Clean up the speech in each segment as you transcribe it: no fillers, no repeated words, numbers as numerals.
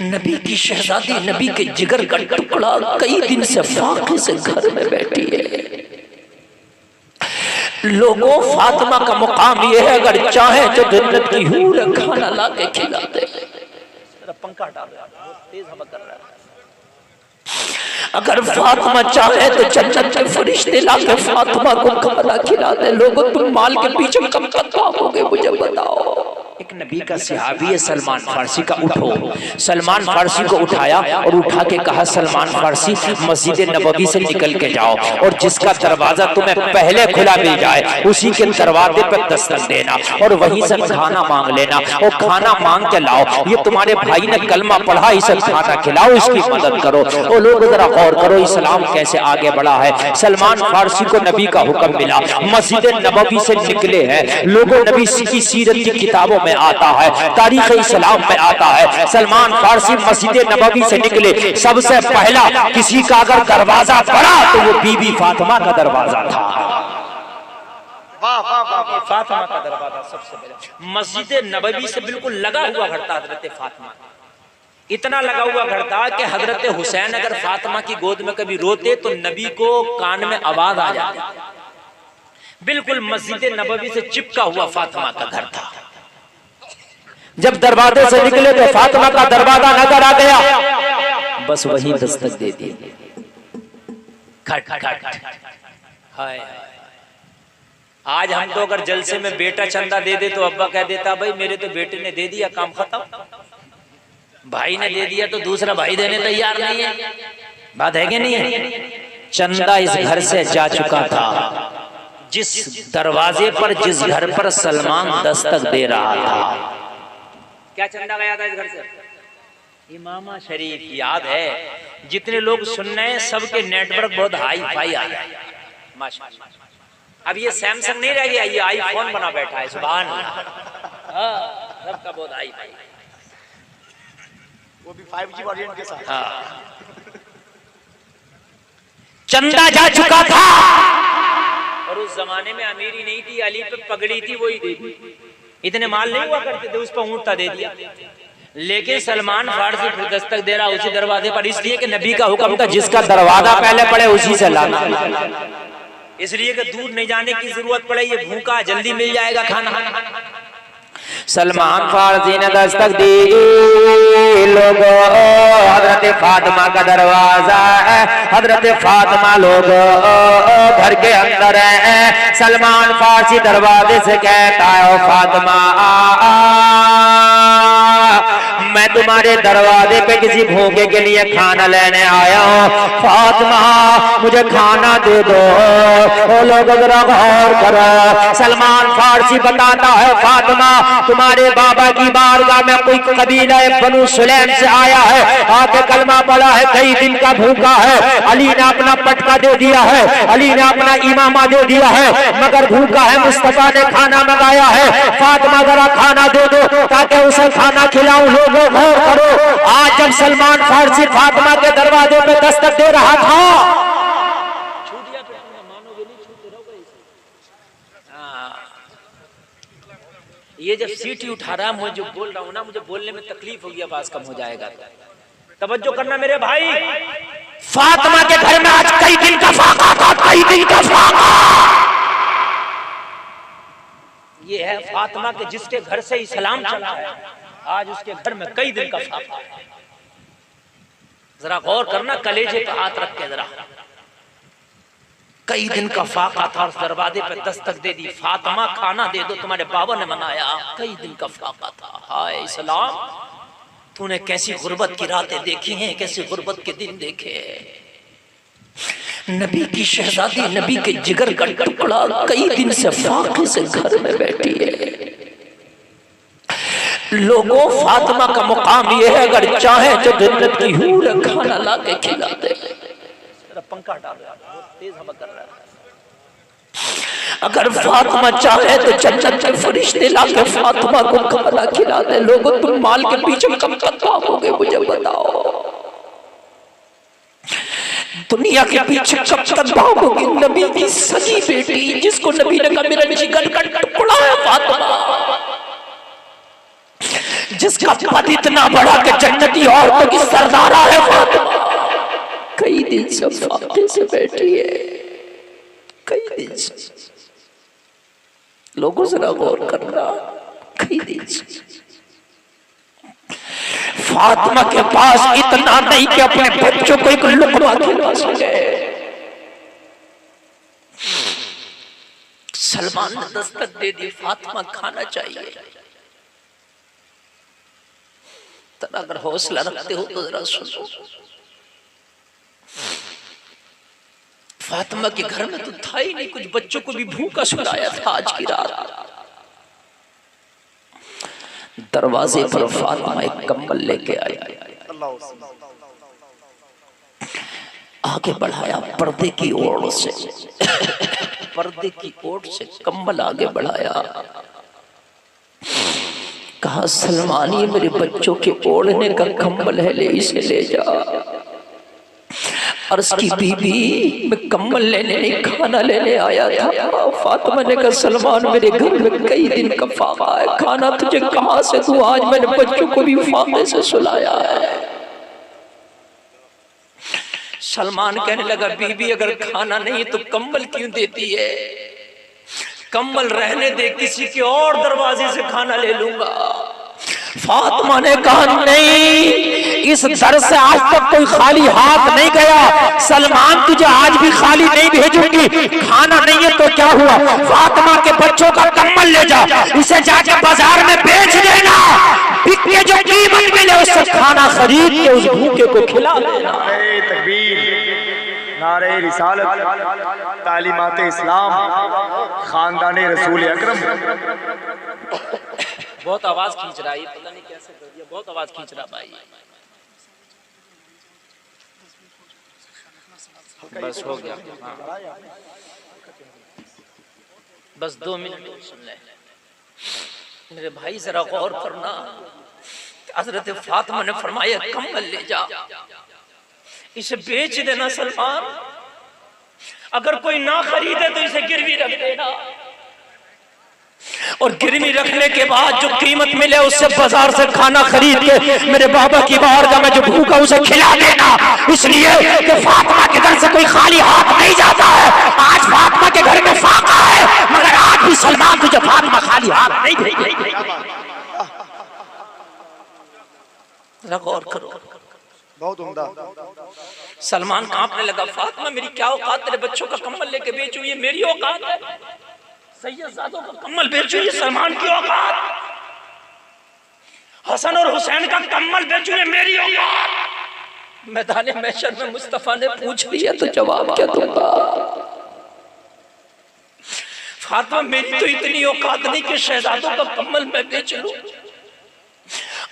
नबी की शहजादी, नबी के जिगर का टुकड़ा कई दिन से फाके से घर में बैठी है। लोगों, फातिमा का मुकाम यह है, अगर चाहे तो जन्नत की हूर खाना ला के खिला दे। पंखा डाल रहा है, तेज हवा कर रहा है। अगर फातिमा चाहे तो जन्नत के फरिश्ते ला के फातिमा को खाना खिला दे। लोगों, तुम माल के पीछे कब तक भागोगे, मुझे बताओ। एक नबी का सहाबी है सलमान फारसी का, उठो। सलमान फारसी को उठाया और उठा के कहा, सलमान फारसी मस्जिद नबवी से निकल के जाओ और जिसका दरवाजा तुम्हें पहले खुला मिल जाए उसी के दरवाजे पर दस्तक देना और वहीं से खाना मांग लेना और खाना मांग के लाओ। ये तुम्हारे भाई ने कलमा पढ़ा, इसे खाना खिलाओ, इसकी मदद करो। और लोग जरा गौर करो इस्लाम कैसे आगे बढ़ा है। सलमान फारसी को नबी का हुक्म मिला, मस्जिद नबवी से निकले हैं। लोगों, नबी की सीरत की किताबों में आता है, तारीख इस्लाम में आता है, सलमान फारसी मस्जिद नबवी से निकले। सबसे पहला किसी का अगर दरवाजा पड़ा तो वो बीबी फातिमा का दरवाजा था। फातिमा का दरवाजा सबसे पहले मस्जिद नबवी से बिल्कुल लगा हुआ घर था हजरत फातिमा। इतना लगा हुआ घर था कि हजरत हुसैन अगर फातिमा की गोद में कभी रोते तो नबी को कान में आवाज आ जाती। बिल्कुल मस्जिद नबवी से चिपका हुआ फातिमा का घर था। जब दरवाजे से निकले तो फातिमा का दरवाजा नजर आ गया, बस वही दस्तक दे दी। खट खट। हाय, आज हम तो अगर जलसे में बेटा चंदा दे दे तो अब्बा कह देता, भाई मेरे तो बेटे ने दे दिया, काम खत्म। भाई ने दे दिया तो दूसरा भाई देने तैयार नहीं है। बात है कि नहीं है? चंदा इस घर से जा चुका था, जिस दरवाजे पर, जिस घर पर सलमान दस्तक दे रहा था। क्या चंदा गया था इस घर से? इमामा शरीफ। याद है, जितने लोग सुन रहे हैं सबके नेटवर्क बहुत हाई फाई आ गया माशाअल्लाह। अब ये सैमसंग नहीं रह गया, ये आईफोन बना बैठा है। सुभान अल्लाह, सबका बहुत हाई फाई, वो भी 5G वेरिएंट के साथ। चंदा जा चुका था और उस जमाने में अमीरी नहीं थी, अली पे पगड़ी थी, वही दे दी। इतने माल नहीं हुआ करते थे, उस पर ऊँटता दे दिया। लेकिन सलमान फारसी फिर दस्तक दे रहा उसी दरवाजे पर, इसलिए कि नबी का हुक्म था जिसका दरवाजा पहले पड़े उसी से लाना। इसलिए कि दूर नहीं जाने की जरूरत पड़े, ये भूखा जल्दी मिल जाएगा खाना। सलमान फारसी ने दस्तक दी। लोगों, हजरत फातिमा का दरवाजा है, हजरत फातिमा लोग घर के अंदर है। सलमान फारसी दरवाजे से कहता है, फातिमा मैं तुम्हारे दरवाजे पे किसी भूखे के लिए खाना लेने आया हूँ। फातिमा मुझे खाना दे दो। ओ लोग जरा गौर करो, सलमान फारसी बताता है, फातिमा तुम्हारे बाबा की बारगाह में कोई कबीला बनु सुलैम से आया है, आके कलमा पड़ा है, कई दिन का भूखा है। अली ने अपना पटका दे दिया है, अली ने अपना इमामा दे दिया है, मगर भूखा है। मुस्तफा ने खाना मंगाया है, फातिमा जरा खाना दे दो ताकि उसे खाना खिलाऊं। लोगों गौर करो, आज जब सलमान फारसी फातिमा के दरवाजे पे दस्तक दे रहा था, ये जब सीटी उठा रहा है, मुझे जो बोल रहा हूँ ना, मुझे बोलने में तकलीफ होगी, आवाज कम हो जाएगा। तवज्जो करना मेरे भाई, फातिमा के घर में आज कई दिन का फाका था, कई दिन का फाका। ये है फातिमा के जिसके घर से इस्लाम चला है, आज उसके घर में कई दिन का फाका। जरा गौर करना, कलेजे पे हाथ रख के जरा। कई दिन का फाका था, दरवाजे पे दस्तक दे दी, फातिमा खाना दे दो, तुम्हारे बाबा ने मनाया। कई दिन का फाका था। हाय इस्लाम, तूने कैसी गुर्बत की रातें देखी हैं, कैसी गुर्बत के दिन देखे। नबी की शहजादी, नबी के जिगर का टुकड़ा कई दिन से फाके से घर में बैठी है। लोगों, फातिमा का मुकाम यह है, अगर चाहे तो जन्नत की हूर खाना ला के खिला दे। पंखा डाल रहा है, तेज हवा कर रहा है। अगर फातिमा चाहे तो जन्नत के फरिश्ते ला के फातिमा को खाना खिला दे। लोगों, तुम माल के पीछे कब तक भागोगे, मुझे बताओ। दुनिया के पीछे कब तक भागोगे? नबी की सगी बेटी, जिसको नबी ने कहा मेरा जिगर का टुकड़ा है फातिमा, जिसका पद इतना बड़ा कि जन्नती औरतों की सरदारा है फातिमा, कई दिन से फाते से बैठी है, कई दिन से। लोगों जरा गौर करना, कई दिन से फातिमा के पास इतना नहीं कि अपने बच्चों को एक लुकमा खिला सके। सलमान ने दस्तक दे दी, फातिमा खाना चाहिए। तो अगर हौसला रखते हो तो जरा सुनो। फातिमा के घर में तो था ही नहीं कुछ, बच्चों को भी भूखा सुलाया था आज की रात। दरवाजे पर फातिमा एक कंबल लेके आई, आगे बढ़ाया पर्दे की ओर से, पर्दे की ओर से कंबल आगे बढ़ाया, कहा सलमान ये मेरे बच्चों के ओढ़ने का कंबल है, ले इसे ले जा। अर्ज़ की बीबी मैं कंबल लेने नहीं खाना लेने आया था। फातिमा ने कहा सलमान मेरे घर में कई दिन का फाका है, खाना तुझे कहां से दूं, आज मैंने बच्चों को भी फाके से सुलाया है। सलमान कहने लगा बीबी अगर खाना नहीं तो कंबल क्यों देती है, कंबल रहने दे, किसी के और दरवाजे से खाना ले लूंगा। फातिमा ने कहा नहीं, इस दर से आज तक कोई खाली हाथ नहीं गया, सलमान तुझे आज भी खाली नहीं भेजूंगी। खाना नहीं है तो क्या हुआ, फातिमा के बच्चों का कंबल ले जा, इसे जाके बाजार में बेच देना, बिकने जो कीमत मिले उससे खाना खरीद के उस भूखे को खिला देना। नारे रिसालत, तालीमात इस्लाम, खानदान रसूल अकरम। बहुत आवाज खींच रहा है, ये पता नहीं कैसे कर दिया, बहुत आवाज खींच रहा भाई। बस हो गया, बस 2 मिनट सुन ले मेरे भाई, जरा गौर करना। हजरत फातिमा ने फरमाया कंबल ले जा, इसे बेच देना सलमान, अगर कोई ना खरीदे तो इसे गिरवी रख देना, और गिरवी रखने के बाद जो कीमत मिले उससे बाजार से खाना खरीद के मेरे बाबा की बारगाह में जो भूखा उसे खिला देना। इसलिए कि फातिमा के घर से कोई खाली हाथ नहीं जाता है। आज फातिमा के घर में फाका है, मगर आज भी सलमान तुझे फातिमा खाली हाथ नहीं भेजेगी। गौर करो, बहुत उम्दा। सलमान कांपने लगा, फातिमा मेरी क्या औकात, तेरे बच्चों का कंबल लेके बेचूं, ये मेरी औकात है, सैयदजादों का कंबल बेचूं ये सलमान की औकात, हसन और हुसैन का कंबल बेचूं ये मेरी औकात। मैदान महशर में मुस्तफा ने पूछ लिया तो जवाब क्या दूंगा। फातिमा मेरी तो इतनी औकात नहीं कि शहजादों का कंबल मैं बेच लूं,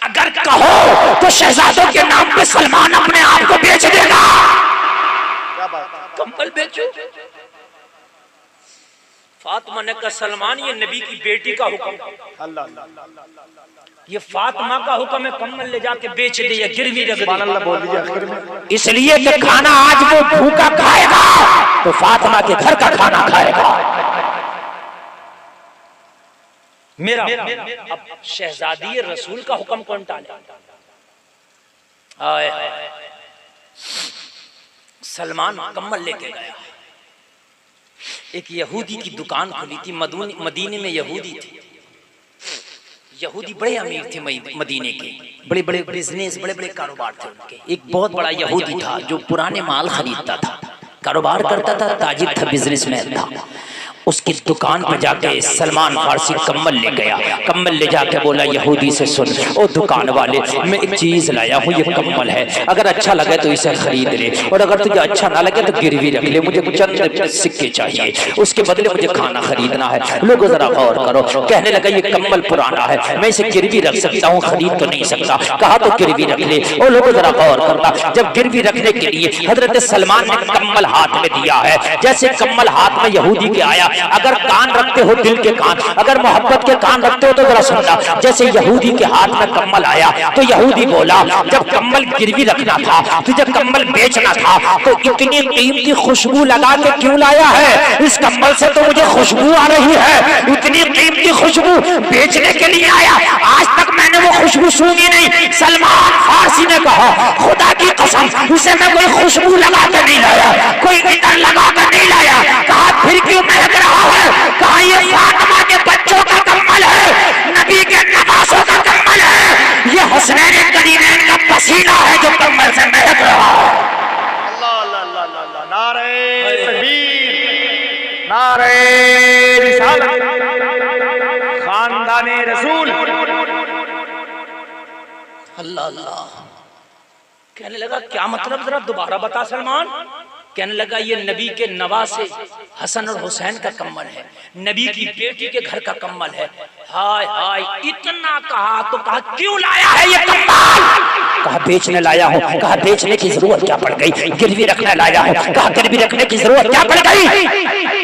अगर कहो तो शहजादों के नाम पे सलमान अपने आप को बेच देगा। कंबल बेचो। फातिमा ने कहा सलमान ये नबी की बेटी का हुक्म, ये फातिमा का हुक्म है, कंबल ले जाके बेच दे या गिरवी रख दे, इसलिए कि खाना आज वो भूखा खाएगा तो फातिमा के घर का खाना खाएगा। मेरा अब शहजादी रसूल का हुक्म कौन टाले। सलमान कंबल लेके गया, एक यहूदी की दुकान खुली थी, मदीने में यहूदी थे, यहूदी बड़े अमीर थे मदीने के, बड़े बड़े बिजनेस, बड़े बड़े कारोबार थे उनके। एक बहुत बड़ा यहूदी था जो पुराने माल खरीदता था, कारोबार करता था, ताजिर था, बिजनेसमैन था। उसकी दुकान पर जाके सलमान फारसी कंबल ले गया, कंबल ले जाके बोला यहूदी से सुन ओ दुकान वाले, मैं एक चीज लाया हूँ, ये कंबल है, अगर अच्छा लगे तो इसे खरीद ले, और अगर तुझे अच्छा ना लगे तो गिरवी रख ले, मुझे चंद सिक्के चाहिए, उसके बदले मुझे खाना खरीदना है। लोगों जरा गौर करो, कहने लगा ये कंबल पुराना है, मैं इसे गिरवी रख सकता हूँ, खरीद तो नहीं सकता। कहा तो गिरवी रख ले। और लोगों जरा गौर करना, जब गिरवी रखने के लिए हजरत सलमान ने कंबल हाथ में दिया है, जैसे कंबल हाथ में यहूदी के आया, अगर कान रखते हो दिल के कान, अगर मोहब्बत के कान रखते हो तो जरा सुनना। जैसे यहूदी के हाथ में कम्बल आया तो यहूदी बोला जब कम्बल गिरवी रखना था, तुझे कम्बल बेचना था तो इतनी कीमती खुशबू लगा के क्यों लाया है? इस कम्बल से तो मुझे खुशबू आ रही है, इतनी कीमती खुशबू बेचने के लिए आया, आज तक मैंने वो खुशबू सूंघी नहीं। सलमान फारसी ने कहा खुदा की कसम उसे मैं कोई खुशबू लगा कर नहीं लाया, कोई इतर लगा कर नहीं लाया। कहा फिर क्यों महक रहा है? कहा ये फातिमा के बच्चों का कम्बल है, नबी के नवासों का कम्बल है, ये हुसैन करीमैन का पसीना है जो कम्बल से महक रहा है। अल्लाह अल्लाह अल्लाह अल्लाह, नारे तकबीर, नारे रिसालत, खानदाने रसूल। अल्लाह अल्लाह। कहने लगा क्या मतलब, जरा दोबारा बता सलमान। कहने लगा ये नबी के नवासे हसन और हुसैन का कम्बल है, नबी की बेटी के घर का कम्बल है। हाय हाय, इतना कहा तो कहा क्यों लाया है ये कम्बल? कहा बेचने लाया हूँ। कहा बेचने की जरूरत क्या पड़ गई? गिरवी रखने लाया हूँ। कहा गिरवी रखने की जरूरत क्या पड़ गई?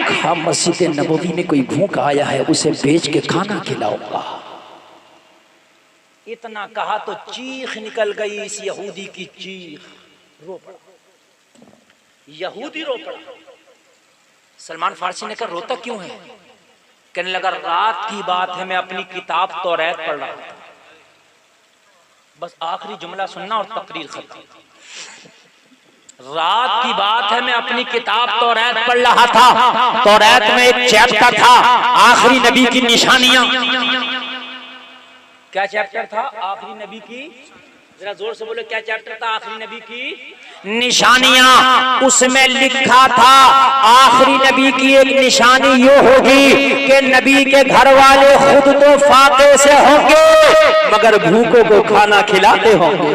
कहा मस्जिद नबवी में कोई भूखा आया है, उसे बेच के खाना खिलाऊंगा। इतना कहा तो चीख निकल गई इस यहूदी की, चीख, रो पड़ा यहूदी, रो पड़ा। सलमान फारसी ने कहा रोता क्यों है? कहने लगा रात की बात है, मैं अपनी किताब तौरात पढ़ रहा था, बस आखिरी जुमला सुनना और तकरीर खत्म। रात की बात है, मैं अपनी किताब तौरात पढ़ रहा था, तौरात में एक चैप्टर था आखिरी नबी की निशानियां। क्या चैप्टर था? आखिरी नबी की, जरा जोर से बोले क्या चैप्टर था? आखिरी नबी की निशानियां। उसमें लिखा था आखिरी नबी की एक निशानी ये होगी कि नबी के घर वाले खुद तो फाके से होंगे मगर भूखों को खाना खिलाते होंगे।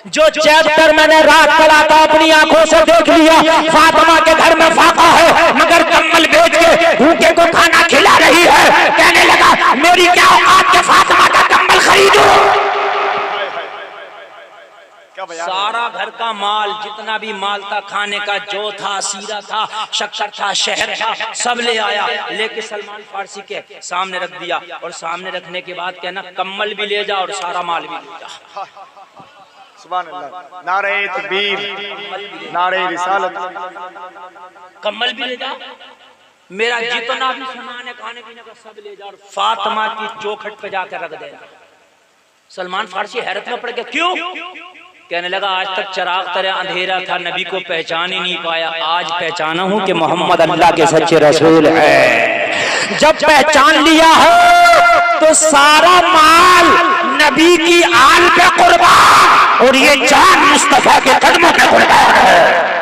जो चैप्टर मैंने रात पढ़ा था अपनी आंखों से देख लिया, फातिमा के घर में फाका है मगर कम्बल बेच के भूखे को खाना खिला रही है। कहने लगा मेरी क्या औकात के फातिमा का कम्बल खरीदूं? सारा घर का माल, जितना भी माल था, खाने का जो था, सीरा था, शक्कर था, शहर था, सब ले आया, लेके सलमान फारसी के सामने रख दिया। और सामने रखने के बाद कहना कम्बल भी ले जा और सारा माल भी ले जा। सुभान अल्लाह, नारे तकबीर, नारे रिसालत। कम्बल भी ले जा, मेरा जितना भी सामान है खाने पीने का सब ले जा और फातिमा की चौखट पे जाकर रख दे। सलमान फारसी हैरत में पड़ गया, क्यों? कहने लगा आज तक चिराग तरह अंधेरा था, नबी को पहचान ही नहीं पाया, आज पहचाना हूं कि मोहम्मद अल्लाह के सच्चे रसूल है। जब पहचान लिया है तो सारा माल नबी की आल पे कुर्बान और ये जान मुस्तफा के कदमों पे कुर्बान है।